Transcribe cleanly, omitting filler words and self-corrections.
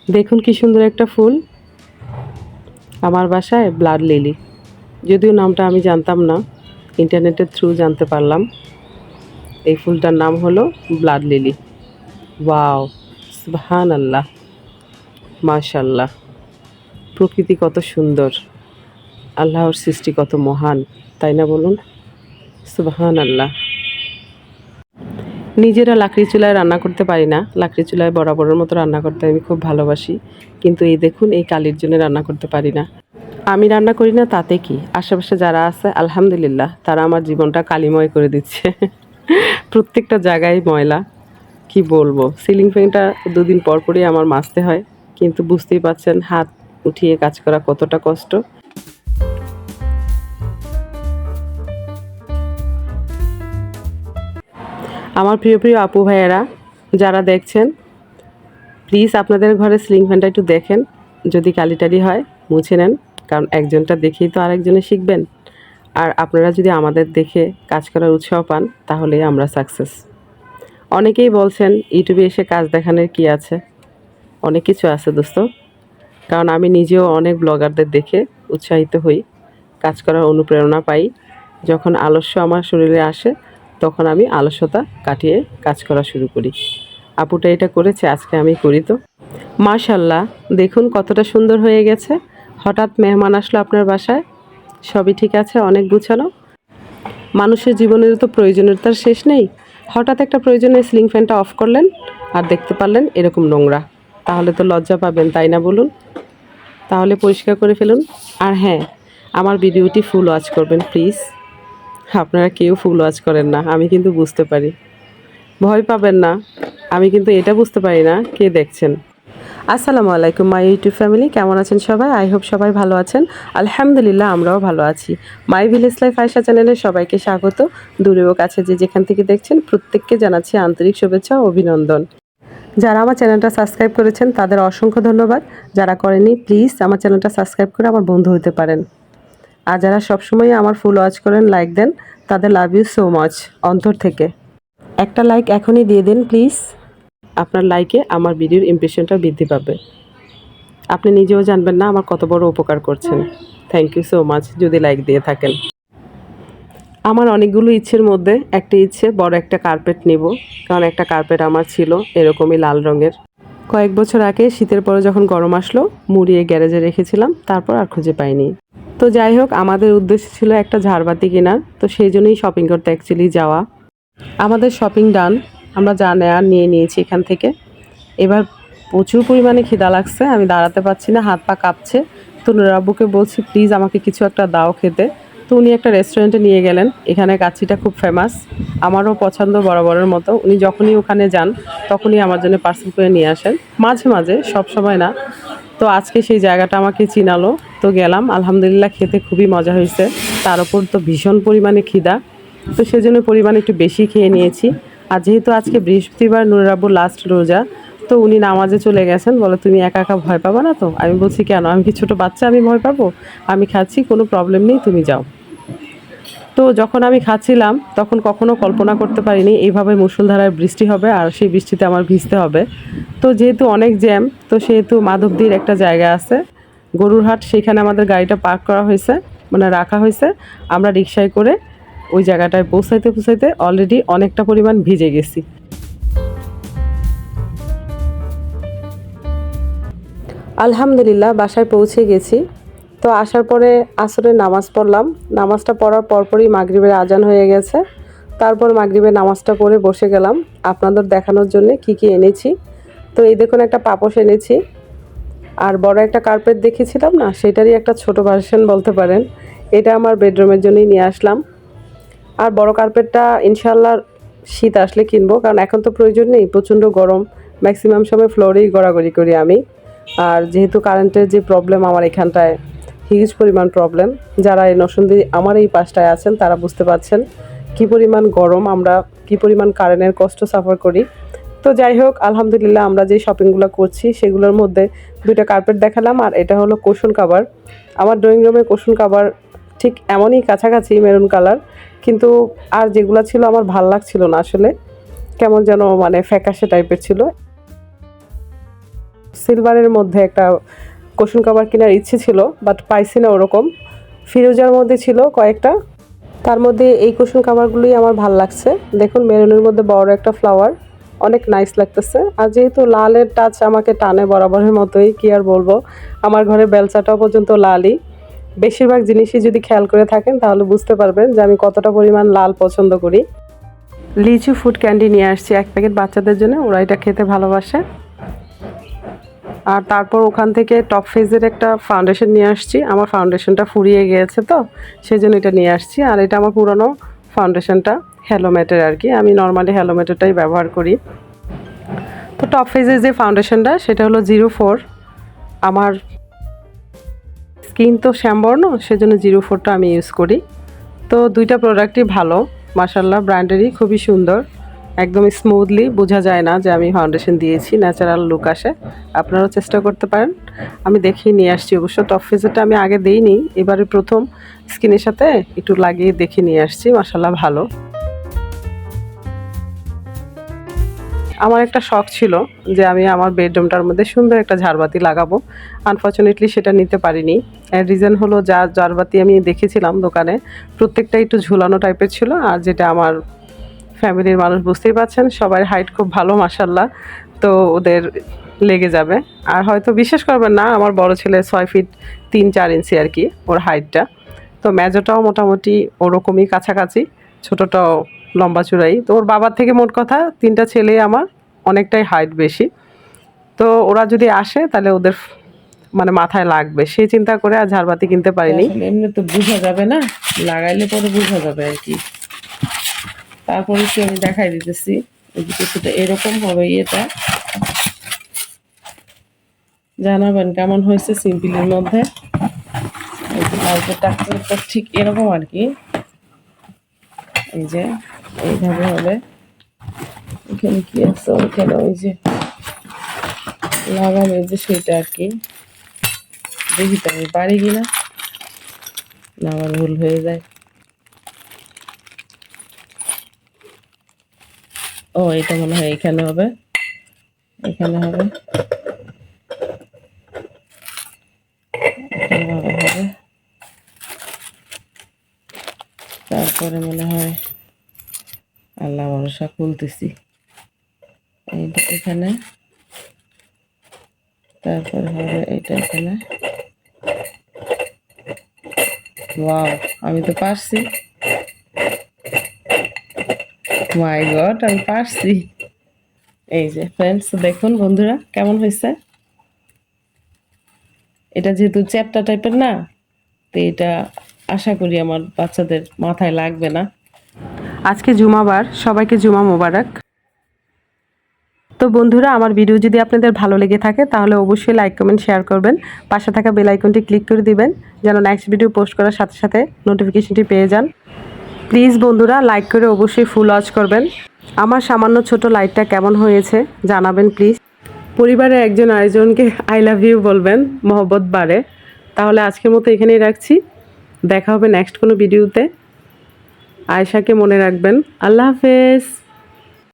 দেখুন কি সুন্দর একটা ফুল। আমার বাসায় ব্লাড লিলি, যদিও নামটা আমি জানতাম না, ইন্টারনেটের থ্রু জানতে পারলাম। এই ফুলটার নাম হলো ব্লাড লিলি। ওয়াও, সুবহানাল্লাহ, মাশাল্লাহ। প্রকৃতি কত সুন্দর, আল্লাহর সৃষ্টি কত মহান, তাই না বলুন? সুবহানাল্লাহ। নিজেরা লাকড়ি চুলায় রান্না করতে পারি না, লাকড়ি চুলায় বরাবরের মতো রান্না করতে আমি খুব ভালোবাসি, কিন্তু এই দেখুন এই কালির জন্য রান্না করতে পারি না। আমি রান্না করি না তাতে কি, আশেপাশে যারা আছে আলহামদুলিল্লাহ তারা আমার জীবনটা কালিময় করে দিচ্ছে। প্রত্যেকটা জায়গায় ময়লা, কি বলবো। সিলিং ফ্যানটা দুদিন পর পরই আমার মাজতে হয়, কিন্তু বুঝতেই পারছেন হাত উঠিয়ে কাজ করা কতটা কষ্ট। আমার প্রিয় প্রিয় আপু ভাইয়েরা যারা দেখছেন, প্লিজ আপনাদের ঘরে সিলিং ফ্যানটা একটু দেখেন, যদি কালি টালি হয় মুছে নেন, কারণ একজনটা দেখেই তো আরেকজনে শিখবেন। আর আপনারা যদি আমাদের দেখে কাজ করার উৎসাহ পান তাহলেই আমরা সাকসেস। অনেকেই বলছেন ইউটিউবে এসে কাজ দেখানোর কি আছে, অনেক কিছু আছে দোস্ত। কারণ আমি নিজেও অনেক ব্লগারদের দেখে উৎসাহিত হই, কাজ করার অনুপ্রেরণা পাই। যখন আলস্য আমার শরীরে আসে তখন আমি আলস্যতা কাটিয়ে কাজ করা শুরু করি। আপুটা এটা করেছে, আজকে আমি করি তো। মাশাল্লাহ, দেখুন কতটা সুন্দর হয়ে গেছে। হঠাৎ মেহমান আসলো আপনার বাসায়, সবই ঠিক আছে, অনেক গুছানো। মানুষের জীবনের তো প্রয়োজনীয়তার শেষ নেই। হঠাৎ একটা প্রয়োজনে সিলিং ফ্যানটা অফ করলেন আর দেখতে পারলেন এরকম নোংরা, তাহলে তো লজ্জা পাবেন, তাই না বলুন? তাহলে পরিষ্কার করে ফেলুন। আর হ্যাঁ, আমার ভিডিওটি ফুল ওয়াচ করবেন প্লিজ। আপনারা কেউ ফুল ওয়াচ করেন না, আমি কিন্তু বুঝতে পারি। ভয় পাবেন না, আমি কিন্তু এটা বুঝতে পারি না কে দেখছেন। আসসালামু আলাইকুম মাই ইউটিউব ফ্যামিলি, কেমন আছেন সবাই? আই হোপ সবাই ভালো আছেন। আলহামদুলিল্লাহ আমরাও ভালো আছি। মাই ভিলেজ লাইফ আয়েশা চ্যানেলে সবাইকে স্বাগত। দূরে ও কাছে যে যেখান থেকে দেখছেন প্রত্যেককে জানাচ্ছি আন্তরিক শুভেচ্ছা ও অভিনন্দন। যারা আমার চ্যানেলটা সাবস্ক্রাইব করেছেন তাদের অসংখ্য ধন্যবাদ। যারা করেনি প্লিজ আমার চ্যানেলটা সাবস্ক্রাইব করে আমার বন্ধু হতে পারেন। আর যারা সবসময় আমার ফুল ওয়াচ করেন, লাইক দেন, তাদের লাভ ইউ সো মাচ অন্তর থেকে। একটা লাইক এখনই দিয়ে দিন প্লিজ। আপনার লাইকে আমার ভিডিওর ইমপ্রেশনটা বৃদ্ধি পাবে। আপনি নিজেও জানবেন না আমার কত বড় উপকার করছেন। থ্যাংক ইউ সো মাচ যদি লাইক দিয়ে থাকেন। আমার অনেকগুলো ইচ্ছের মধ্যে একটা ইচ্ছে বড় একটা কার্পেট নেব, কারণ একটা কার্পেট আমার ছিল এরকমই লাল রঙের। কয়েক বছর আগে শীতের পরে যখন গরম আসলো মুড়িয়ে গ্যারেজে রেখেছিলাম, তারপর আর খুঁজে পাইনি। তো যাই হোক, আমাদের উদ্দেশ্য ছিল একটা ঝাড়বাতি কেনার, তো সেই জন্যই শপিং করতে অ্যাকচুয়ালি যাওয়া। আমাদের শপিং ডান, আমরা যা নেয়ার নিয়ে নিয়েছি এখান থেকে। এবার প্রচুর পরিমাণে খিদা লাগছে, আমি দাঁড়াতে পারছি না, হাত পা কাঁপছে। তো নুর আব্বুকে বলছি প্লিজ আমাকে কিছু একটা দাও খেতে। তো উনি একটা রেস্টুরেন্টে নিয়ে গেলেন, এখানে কাচ্চিটা খুব ফেমাস, আমারও পছন্দ বরাবরের মতো। উনি যখনই ওখানে যান তখনই আমার জন্য পার্সেল করে নিয়ে আসেন, মাঝে মাঝে, সব সময় না। তো আজকে সেই জায়গাটা আমাকে চিনালো, তো গেলাম। আলহামদুলিল্লাহ খেতে খুবই মজা হয়েছে, তার উপর তো ভীষণ পরিমাণে খিদা, তো সেজন্য পরিমাণ একটু বেশি খেয়ে নিয়েছি। আর যেহেতু আজকে বৃহস্পতিবার, নুর আব্বুর লাস্ট রোজা, তো উনি নামাজে চলে গেছেন। বলে তুমি একা একা ভয় পাবা না তো? আমি বলছি কেন, আমি কি ছোটো বাচ্চা আমি ভয় পাবো? আমি খাচ্ছি, কোনো প্রবলেম নেই, তুমি যাও। তো যখন আমি খাচ্ছিলাম তখন কখনো কল্পনা করতে পারিনি এইভাবে মুষলধারায় বৃষ্টি হবে আর সেই বৃষ্টিতে আমার ভিজতে হবে। তো যেহেতু অনেক জ্যাম, তো সেহেতু মাধবদীর একটা জায়গা আছে গরুরহাট, সেখানে আমাদের গাড়িটা পার্ক করা হয়েছে, মানে রাখা হয়েছে। আমরা রিকশায় করে ওই জায়গাটায় পৌঁছাইতে পৌঁছাইতে অলরেডি অনেকটা পরিমাণ ভিজে গেছি। আলহামদুলিল্লাহ বাসায় পৌঁছে গেছি। তো আসার পরে আসরের নামাজ পড়লাম, নামাজটা পড়ার পরপরই মাগরিবের আজান হয়ে গেছে। তারপর মাগরিবের নামাজটা পড়ে বসে গেলাম আপনাদের দেখানোর জন্য কি কি এনেছি। তো এই দেখুন একটা পাপোশ এনেছি, আর বড় একটা কার্পেট দেখেছিলাম না, সেটারই একটা ছোট ভার্সন বলতে পারেন। এটা আমার বেডরুমের জন্যই নিয়ে আসলাম। আর বড় কার্পেটটা ইনশাল্লাহ শীত আসলে কিনবো, কারণ এখন তো প্রয়োজন নেই, প্রচণ্ড গরম, ম্যাক্সিমাম সময় ফ্লোরেই গড়াগড়ি করি আমি। আর যেহেতু কারেন্টের যে প্রবলেম আমার এখানটায়, হিউজ পরিমাণ প্রবলেম, যারা এই নরসিংদী আমার এই পাশটায় আছেন তারা বুঝতে পারছেন কী পরিমাণ গরম, আমরা কী পরিমাণ কারেন্টের কষ্ট সাফার করি। তো যাই হোক, আলহামদুলিল্লাহ আমরা যে শপিংগুলো করছি সেগুলোর মধ্যে দুইটা কার্পেট দেখালাম, আর এটা হলো কুশন কাভার। আমার ড্রয়িং রুমে কুশন কাভার ঠিক এমনই কাছাকাছি মেরুন কালার, কিন্তু আর যেগুলো ছিল আমার ভাল লাগছিল না আসলে, কেমন যেন মানে ফ্যাকাশে টাইপের ছিল। সিলভারের মধ্যে একটা কুশন কাভার কেনার ইচ্ছে ছিল, বাট পাইছি না ওরকম। ফিরোজার মধ্যে ছিল কয়েকটা, তার মধ্যে এই কুশন কাভারগুলোই আমার ভাল লাগছে। দেখুন মেরুনের মধ্যে বড় একটা ফ্লাওয়ার, অনেক নাইস লাগতেছে। আর যেহেতু লালের টাচ আমাকে টানে বরাবরের মতোই, কি আর বলবো, আমার ঘরে বেলচাটাও পর্যন্ত লালই। বেশিরভাগ জিনিসই যদি খেয়াল করে থাকেন তাহলে বুঝতে পারবেন যে আমি কতটা পরিমাণ লাল পছন্দ করি। লিচু ফুড ক্যান্ডি নিয়ে আসছি 1 প্যাকেট বাচ্চাদের জন্য, ওরা এটা খেতে ভালোবাসে। আর তারপর ওখান থেকে টপ ফেজের একটা ফাউন্ডেশন নিয়ে আসছি। আমার ফাউন্ডেশনটা ফুরিয়ে গিয়েছে, তো সেই জন্য এটা নিয়ে আসছি। আর এটা আমার পুরনো ফাউন্ডেশনটা, হ্যালোমেটের আর কি। আমি নর্মালি হ্যালোমেটেরটাই ব্যবহার করি। তো টপ ফেজের যে ফাউন্ডেশনটা সেটা হলো 04। আমার স্কিন তো শ্যামবর্ণ, সেজন্য 04টা আমি ইউজ করি। তো দুইটা প্রোডাক্টই ভালো মাশাআল্লাহ, ব্র্যান্ডেরই, খুবই সুন্দর। একদম স্মুথলি বোঝা যায় না যে আমি ফাউন্ডেশন দিয়েছি, ন্যাচারাল লুক আসে। আপনারাও চেষ্টা করতে পারেন। আমি দেখেই নিয়ে আসছি অবশ্য। টপ ফেজেরটা আমি আগে দিইনি, এবারে প্রথম স্কিনের সাথে একটু লাগিয়ে দেখে নিয়ে আসছি, মাশাআল্লাহ ভালো। আমার একটা শখ ছিল যে আমি আমার বেডরুমটার মধ্যে সুন্দর একটা ঝাড়বাতি লাগাবো। আনফর্চুনেটলি সেটা নিতে পারিনি। এর রিজন হলো যা ঝাড়বাতি আমি দেখেছিলাম দোকানে, প্রত্যেকটা একটু ঝুলানো টাইপের ছিল। আর যেটা আমার ফ্যামিলির মানুষ, বুঝতেই পারছেন সবার হাইট খুব ভালো মাশাআল্লাহ, তো ওদের লেগে যাবে। আর হয়তো বিশ্বাস করবেন না, আমার বড় ছেলে 6 ফিট 3-4 ইঞ্চি আর কি ওর হাইটটা। তো মেজোটাও মোটামুটি ওরকমই কাছাকাছি, ছোটোটাও লম্বা চূড়াই। তো ওর বাবার থেকে মোট কথা 3টা ছেলে আমার অনেকটাই হাইট বেশি। তো ওরা যদি আসে তাহলে ওদের মানে মাথায় লাগবে, সেই চিন্তা করে আর ঝাড়বাতি কিনতে পারিনি। এমনি তো বোঝা যাবে না, লাগাইলে পরে বোঝা যাবে আর কি। তারপরে একটু আমি দেখাই দিতেছি, কিছুটা এরকম হবে। এটা জানাবেন কেমন হয়েছে সিম্পলের মধ্যে। ঠিক এরকম আর কি, এই যে এইভাবে হবে। এখানে কি আছে, ওইখানে ওই যে লাগাবে যে সেটা আর কি। দেখি তো আমি পারি কিনা, না আমার ভুল হয়ে যায়। ও এটা মনে হয় এখানে হবে, এখানে হবে, হবে। তারপরে মনে হয় আল্লাহ ভরসা খুলতেছি, এইটা এখানে, তারপরে হবে এটা এখানে। ওয়াও, আমি তো পারছি, মাই গড আমি পারছি। এই যে ফ্রেন্ডস দেখুন বন্ধুরা কেমন হয়েছে। এটা যেহেতু চ্যাপ্টা টাইপের না, তো এটা আশা করি আমার বাচ্চাদের মাথায় লাগবে না। আজকে জুমাবার, সবাইকে জুমা মোবারক। তো বন্ধুরা আমার ভিডিও যদি আপনাদের ভালো লেগে থাকে তাহলে অবশ্যই লাইক কমেন্ট শেয়ার করবেন, পাশে থাকা বেল আইকনটি ক্লিক করে দিবেন যেন নেক্সট ভিডিও পোস্ট করার সাথে সাথে নোটিফিকেশনটি পেয়ে যান। প্লিজ বন্ধুরা লাইক করে অবশ্যই ফুল ওয়াচ করবেন। আমার সামান্য ছোট লাইকটা কেমন হয়েছে জানাবেন প্লিজ। পরিবারের একজন আরেকজনকে আই লাভ ইউ বলবেন, মহব্বত বাড়ে। তাহলে আজকের মতো এখানেই রাখছি, দেখা হবে নেক্সট কোনো ভিডিওতে। আয়েশাকে মনে রাখবেন। আল্লাহ হাফেজ।